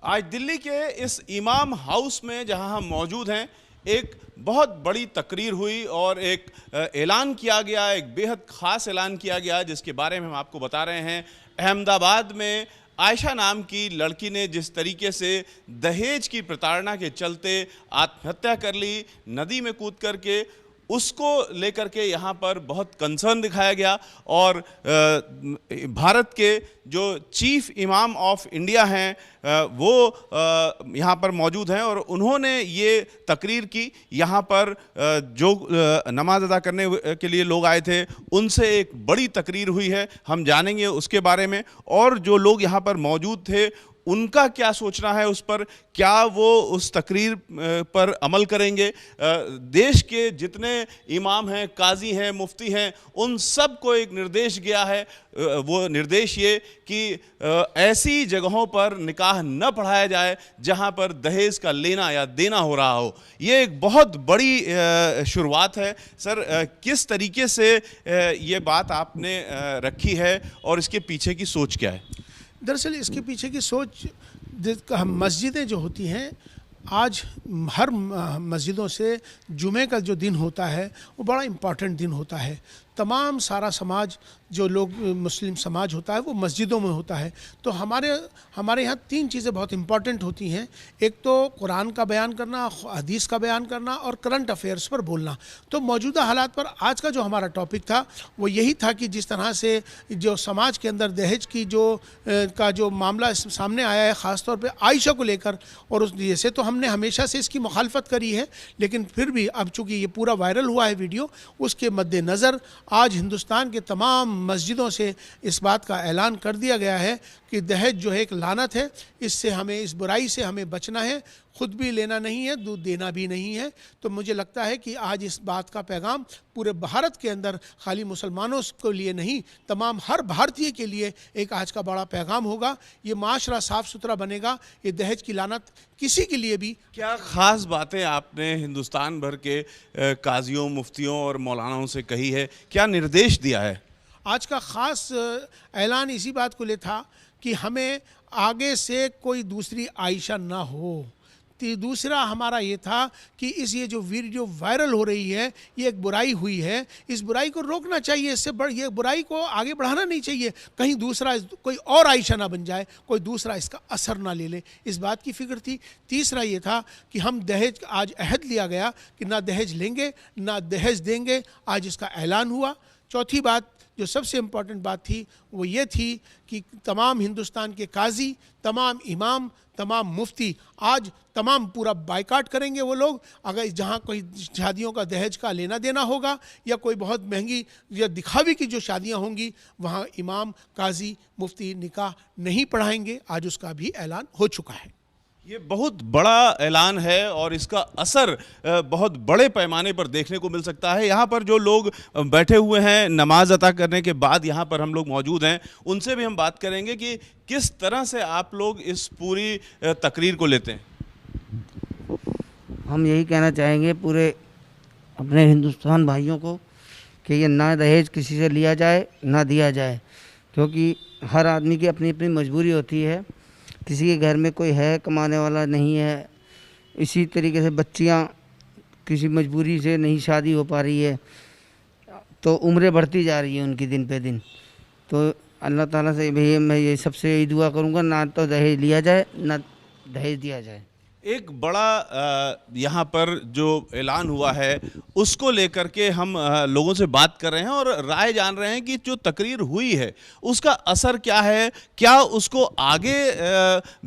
आज दिल्ली के इस इमाम हाउस में जहां हम मौजूद हैं, एक बहुत बड़ी तकरीर हुई और एक ऐलान किया गया, एक बेहद ख़ास ऐलान किया गया जिसके बारे में हम आपको बता रहे हैं। अहमदाबाद में आयशा नाम की लड़की ने जिस तरीके से दहेज की प्रताड़ना के चलते आत्महत्या कर ली, नदी में कूद करके, उसको लेकर के यहाँ पर बहुत कंसर्न दिखाया गया। और भारत के जो चीफ इमाम ऑफ इंडिया हैं वो यहाँ पर मौजूद हैं और उन्होंने ये तकरीर की। यहाँ पर जो नमाज अदा करने के लिए लोग आए थे उनसे एक बड़ी तकरीर हुई है, हम जानेंगे उसके बारे में। और जो लोग यहाँ पर मौजूद थे उनका क्या सोचना है उस पर, क्या वो उस तकरीर पर अमल करेंगे। देश के जितने इमाम हैं, काजी हैं, मुफ्ती हैं, उन सब को एक निर्देश गया है। वो निर्देश ये कि ऐसी जगहों पर निकाह न पढ़ाया जाए जहां पर दहेज का लेना या देना हो रहा हो। ये एक बहुत बड़ी शुरुआत है। सर, किस तरीके से ये बात आपने रखी है और इसके पीछे की सोच क्या है? दरअसल इसके पीछे की सोच, मस्जिदें जो होती हैं, आज हर मस्जिदों से जुमे का जो दिन होता है वो बड़ा इम्पॉर्टेंट दिन होता है। तमाम सारा समाज, जो लोग मुस्लिम समाज होता है वो मस्जिदों में होता है। तो हमारे यहाँ तीन चीज़ें बहुत इम्पॉर्टेंट होती हैं। एक तो कुरान का बयान करना, हदीस का बयान करना और करंट अफेयर्स पर बोलना। तो मौजूदा हालात पर आज का जो हमारा टॉपिक था वो यही था कि जिस तरह से जो समाज के अंदर दहेज की जो मामला सामने आया है, ख़ास तौर पे आयशा को लेकर, और उस लिए से तो हमने हमेशा से इसकी मुखालफत करी है, लेकिन फिर भी अब चूँकि ये पूरा वायरल हुआ है वीडियो, उसके मद्देनज़र आज हिंदुस्तान के तमाम मस्जिदों से इस बात का ऐलान कर दिया गया है कि दहेज जो है एक लानत है, इससे हमें, इस बुराई से हमें बचना है, खुद भी लेना नहीं है, दूध देना भी नहीं है। तो मुझे लगता है कि आज इस बात का पैगाम पूरे भारत के अंदर, खाली मुसलमानों के लिए नहीं, तमाम हर भारतीय के लिए एक आज का बड़ा पैगाम होगा। ये माशरा साफ़ सुथरा बनेगा, ये दहेज की लानत किसी के लिए भी। क्या ख़ास बातें आपने हिंदुस्तान भर के काजियों, मुफ्तियों और मौलानाओं से कही है? क्या निर्देश दिया है? आज का ख़ास ऐलान इसी बात को ले था कि हमें आगे से कोई दूसरी आयशा ना हो। दूसरा हमारा ये था कि ये जो वीडियो वायरल हो रही है, ये एक बुराई हुई है, इस बुराई को रोकना चाहिए, इससे ये बुराई को आगे बढ़ाना नहीं चाहिए, कहीं दूसरा कोई और आयशा ना बन जाए, कोई दूसरा इसका असर ना ले ले, इस बात की फ़िक्र थी। तीसरा ये था कि हम दहेज, आज अहद लिया गया कि ना दहेज लेंगे ना दहेज देंगे, आज इसका ऐलान हुआ। चौथी बात, जो सबसे इम्पॉर्टेंट बात थी, वो ये थी कि तमाम हिंदुस्तान के काजी, तमाम इमाम, तमाम मुफ्ती, आज तमाम पूरा बाइकाट करेंगे वो लोग। अगर जहाँ कोई शादियों का दहेज का लेना देना होगा या कोई बहुत महंगी या दिखावे की जो शादियाँ होंगी, वहाँ इमाम, काजी, मुफ्ती निकाह नहीं पढ़ाएंगे। आज उसका भी ऐलान हो चुका है। ये बहुत बड़ा ऐलान है और इसका असर बहुत बड़े पैमाने पर देखने को मिल सकता है। यहाँ पर जो लोग बैठे हुए हैं नमाज अता करने के बाद, यहाँ पर हम लोग मौजूद हैं, उनसे भी हम बात करेंगे कि किस तरह से आप लोग इस पूरी तकरीर को लेते हैं। हम यही कहना चाहेंगे पूरे अपने हिंदुस्तान भाइयों को कि ये ना दहेज किसी से लिया जाए ना दिया जाए, क्योंकि हर आदमी की अपनी अपनी मजबूरी होती है। किसी के घर में कोई है कमाने वाला नहीं है, इसी तरीके से बच्चियां किसी मजबूरी से नहीं शादी हो पा रही है, तो उम्रें बढ़ती जा रही है उनकी दिन पे दिन। तो अल्लाह ताला से भैया मैं ये सबसे यही दुआ करूँगा, ना तो दहेज लिया जाए ना दहेज दिया जाए। एक बड़ा यहाँ पर जो ऐलान हुआ है उसको लेकर के हम लोगों से बात कर रहे हैं और राय जान रहे हैं कि जो तकरीर हुई है उसका असर क्या है, क्या उसको आगे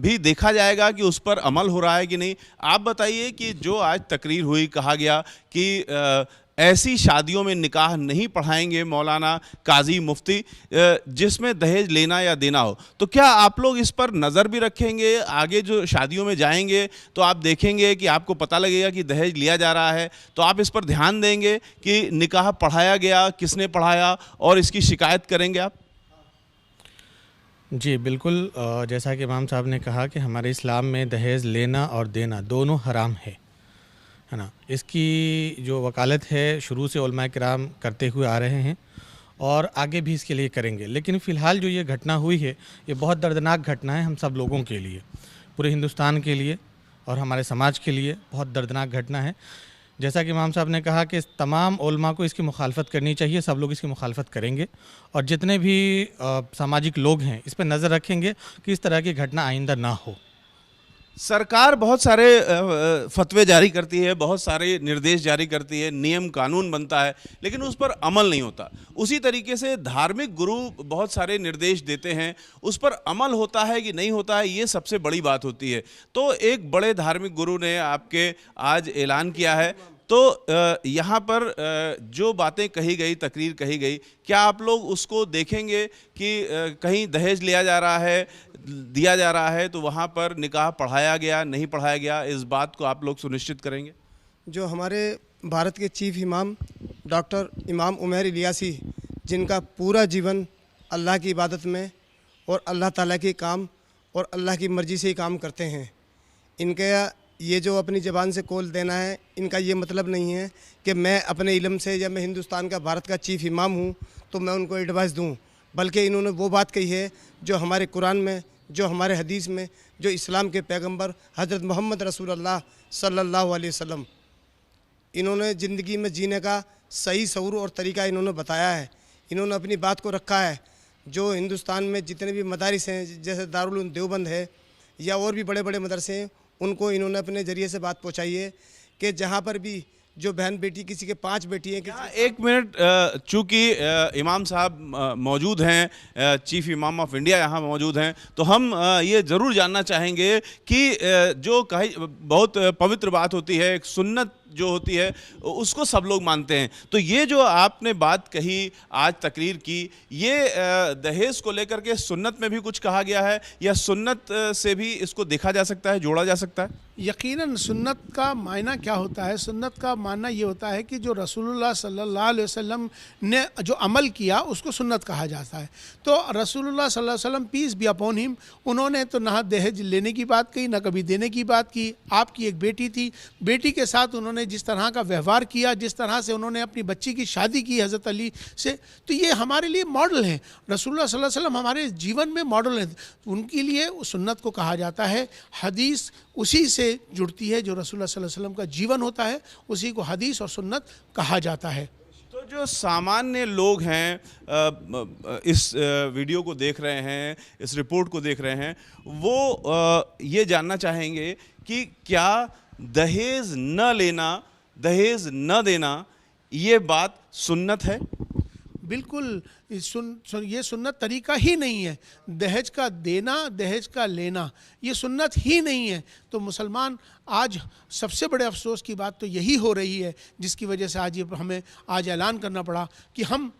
भी देखा जाएगा कि उस पर अमल हो रहा है कि नहीं। आप बताइए कि जो आज तकरीर हुई, कहा गया कि ऐसी शादियों में निकाह नहीं पढ़ाएंगे मौलाना, काजी, मुफ्ती जिसमें दहेज लेना या देना हो, तो क्या आप लोग इस पर नज़र भी रखेंगे? आगे जो शादियों में जाएंगे तो आप देखेंगे कि आपको पता लगेगा कि दहेज लिया जा रहा है, तो आप इस पर ध्यान देंगे कि निकाह पढ़ाया गया, किसने पढ़ाया, और इसकी शिकायत करेंगे आप? जी बिल्कुल, जैसा कि इमाम साहब ने कहा कि हमारे इस्लाम में दहेज लेना और देना दोनों हराम है ना। इसकी जो वकालत है शुरू से उलमा किराम करते हुए आ रहे हैं और आगे भी इसके लिए करेंगे। लेकिन फ़िलहाल जो ये घटना हुई है ये बहुत दर्दनाक घटना है हम सब लोगों के लिए, पूरे हिंदुस्तान के लिए और हमारे समाज के लिए बहुत दर्दनाक घटना है। जैसा कि इमाम साहब ने कहा कि तमाम उलमा को इसकी मुखालफत करनी चाहिए, सब लोग इसकी मुखालफत करेंगे और जितने भी सामाजिक लोग हैं इस पर नज़र रखेंगे कि इस तरह की घटना आइंदा ना हो। सरकार बहुत सारे फतवे जारी करती है, बहुत सारे निर्देश जारी करती है, नियम कानून बनता है, लेकिन उस पर अमल नहीं होता। उसी तरीके से धार्मिक गुरु बहुत सारे निर्देश देते हैं, उस पर अमल होता है कि नहीं होता है, ये सबसे बड़ी बात होती है। तो एक बड़े धार्मिक गुरु ने आपके आज ऐलान किया है, तो यहाँ पर जो बातें कही गई, तकरीर कही गई, क्या आप लोग उसको देखेंगे कि कहीं दहेज लिया जा रहा है, दिया जा रहा है, तो वहाँ पर निकाह पढ़ाया गया, नहीं पढ़ाया गया, इस बात को आप लोग सुनिश्चित करेंगे? जो हमारे भारत के चीफ इमाम डॉक्टर इमाम उमर इलियासी, जिनका पूरा जीवन अल्लाह की इबादत में और अल्लाह ताला के काम और अल्लाह की मर्ज़ी से ही काम करते हैं, इनका ये जो अपनी ज़बान से कौल देना है, इनका ये मतलब नहीं है कि मैं अपने इल्म से या मैं हिंदुस्तान का, भारत का चीफ इमाम हूँ तो मैं उनको एडवाइस दूँ, बल्कि इन्होंने वो बात कही है जो हमारे कुरान में, जो हमारे हदीस में, जो इस्लाम के पैगंबर हज़रत मोहम्मद रसूलुल्लाह सल्लल्लाहु अलैहि वसल्लम इन्होंने ज़िंदगी में जीने का सही शऊर और तरीका इन्होंने बताया है। इन्होंने अपनी बात को रखा है। जो हिंदुस्तान में जितने भी मदारिस हैं, जैसे दारुल उलूम देवबंद है या और भी बड़े बड़े मदरसे हैं, उनको इन्होंने अपने ज़रिए से बात पहुँचाई है कि जहाँ पर भी जो बहन बेटी, किसी के 5 बेटी हैं, एक मिनट, चूँकि इमाम साहब मौजूद हैं, चीफ इमाम ऑफ इंडिया यहाँ मौजूद हैं, तो हम ये ज़रूर जानना चाहेंगे कि जो कही बहुत पवित्र बात होती है, एक सुन्नत जो होती है उसको सब लोग मानते हैं, तो ये जो आपने बात कही, आज तकरीर की, ये दहेज को लेकर के सुन्नत में भी कुछ कहा गया है या सुन्नत से भी इसको देखा जा सकता है, जोड़ा जा सकता है? यकीनन सुन्नत का मायना क्या होता है? सुन्नत का मानना ये होता है कि जो रसूलुल्लाह सल्लल्लाहु अलैहि वसल्लम ने जो अमल किया उसको सुन्नत कहा जाता है। तो रसूलुल्लाह सल्लल्लाहु अलैहि वसल्लम, पीस बी अपॉन हिम, उन्होंने तो ना दहेज लेने की बात कही, ना कभी देने की बात की। आपकी एक बेटी थी, बेटी के साथ उन्होंने जिस तरह का व्यवहार किया, जिस तरह से उन्होंने अपनी बच्ची की शादी की हज़रत अली से, तो ये हमारे लिए मॉडल हैं। रसूलुल्लाह सल्लल्लाहु अलैहि वसल्लम हमारे जीवन में मॉडल हैं, उनके लिए सुन्नत को कहा जाता है। हदीस उसी से जुड़ती है, जो रसूलुल्लाह सल्लल्लाहु अलैहि वसल्लम का जीवन होता है उसी को हदीस और सुन्नत कहा जाता है। तो जो सामान्य लोग हैं, इस वीडियो को देख रहे हैं, इस रिपोर्ट को देख रहे हैं, वो ये जानना चाहेंगे कि क्या दहेज न लेना, दहेज न देना, ये बात सुन्नत है? बिल्कुल, ये सुन्नत तरीका ही नहीं है। दहेज का देना, दहेज का लेना, ये सुन्नत ही नहीं है। तो मुसलमान आज सबसे बड़े अफसोस की बात तो यही हो रही है, जिसकी वजह से आज ये हमें आज ऐलान करना पड़ा कि हम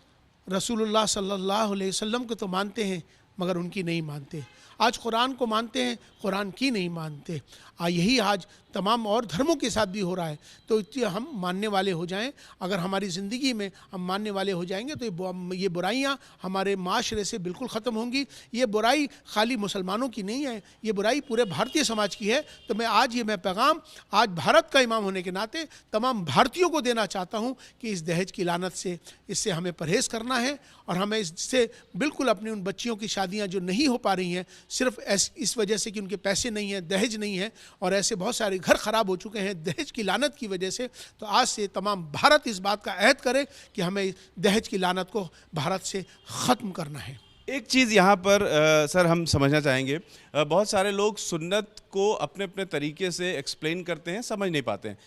रसूलुल्लाह सल्लल्लाहु अलैहि वसल्लम को तो मानते हैं मगर उनकी नहीं मानते। आज कुरान को मानते हैं, कुरान की नहीं मानते। यही आज तमाम और धर्मों के साथ भी हो रहा है। तो हम मानने वाले हो जाएं, अगर हमारी ज़िंदगी में हम मानने वाले हो जाएंगे तो ये बुराइयां हमारे माशरे से बिल्कुल ख़त्म होंगी। ये बुराई खाली मुसलमानों की नहीं है, ये बुराई पूरे भारतीय समाज की है। तो मैं पैगाम आज भारत का इमाम होने के नाते तमाम भारतीयों को देना चाहता हूँ कि इस दहेज की लानत से, इससे हमें परहेज़ करना है और हमें इससे बिल्कुल अपनी उन बच्चियों की शादियाँ जो नहीं हो पा रही हैं सिर्फ इस वजह से कि उनके पैसे नहीं हैं, दहेज नहीं है, और ऐसे बहुत सारे घर ख़राब हो चुके हैं दहेज की लानत की वजह से। तो आज से तमाम भारत इस बात का अहद करे कि हमें दहेज की लानत को भारत से ख़त्म करना है। एक चीज़ यहाँ पर सर हम समझना चाहेंगे, बहुत सारे लोग सुन्नत को अपने अपने तरीके से एक्सप्लेन करते हैं, समझ नहीं पाते हैं।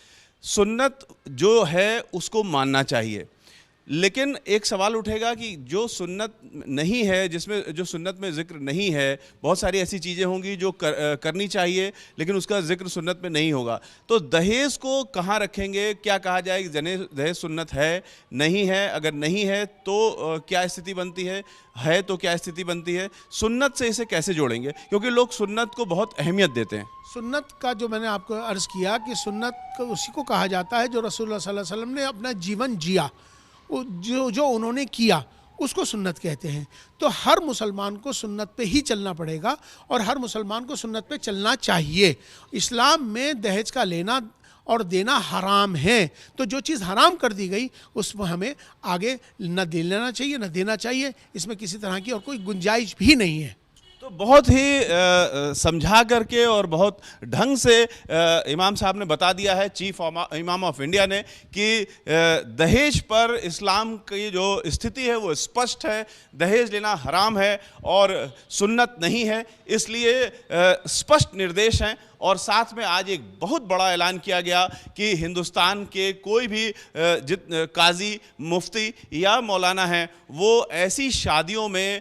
सुन्नत जो है उसको मानना चाहिए, लेकिन एक सवाल उठेगा कि जो सुन्नत नहीं है, जिसमें जो सुन्नत में ज़िक्र नहीं है, बहुत सारी ऐसी चीज़ें होंगी जो करनी चाहिए लेकिन उसका ज़िक्र सुन्नत में नहीं होगा। तो दहेज को कहाँ रखेंगे? क्या कहा जाए कि दहेज सुन्नत है, नहीं है? अगर नहीं है तो क्या स्थिति बनती है तो क्या स्थिति बनती है? सुन्नत से इसे कैसे जोड़ेंगे? क्योंकि लोग सुन्नत को बहुत अहमियत देते हैं। सुन्नत का जो मैंने आपको अर्ज़ किया कि सुन्नत उसी को कहा जाता है जो रसूलुल्लाह सल्लल्लाहु अलैहि वसल्लम ने अपना जीवन जिया, जो उन्होंने किया उसको सुन्नत कहते हैं। तो हर मुसलमान को सुन्नत पे ही चलना पड़ेगा और हर मुसलमान को सुन्नत पे चलना चाहिए। इस्लाम में दहेज का लेना और देना हराम है, तो जो चीज़ हराम कर दी गई उसमें हमें आगे न दे लेना चाहिए, न देना चाहिए। इसमें किसी तरह की और कोई गुंजाइश भी नहीं है। तो बहुत ही समझा करके और बहुत ढंग से इमाम साहब ने बता दिया है, चीफ इमाम ऑफ इंडिया ने, कि दहेज पर इस्लाम की जो स्थिति है वो स्पष्ट है। दहेज लेना हराम है और सुन्नत नहीं है, इसलिए स्पष्ट निर्देश हैं। और साथ में आज एक बहुत बड़ा ऐलान किया गया कि हिंदुस्तान के कोई भी काजी, मुफ्ती या मौलाना हैं, वो ऐसी शादियों में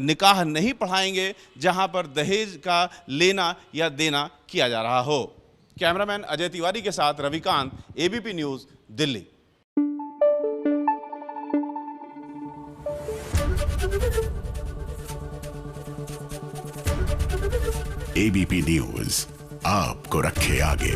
निकाह नहीं पढ़ाएंगे जहां पर दहेज का लेना या देना किया जा रहा हो। कैमरामैन अजय तिवारी के साथ Ravikant, ABP news, Delhi. ABP news आपको रखे आगे।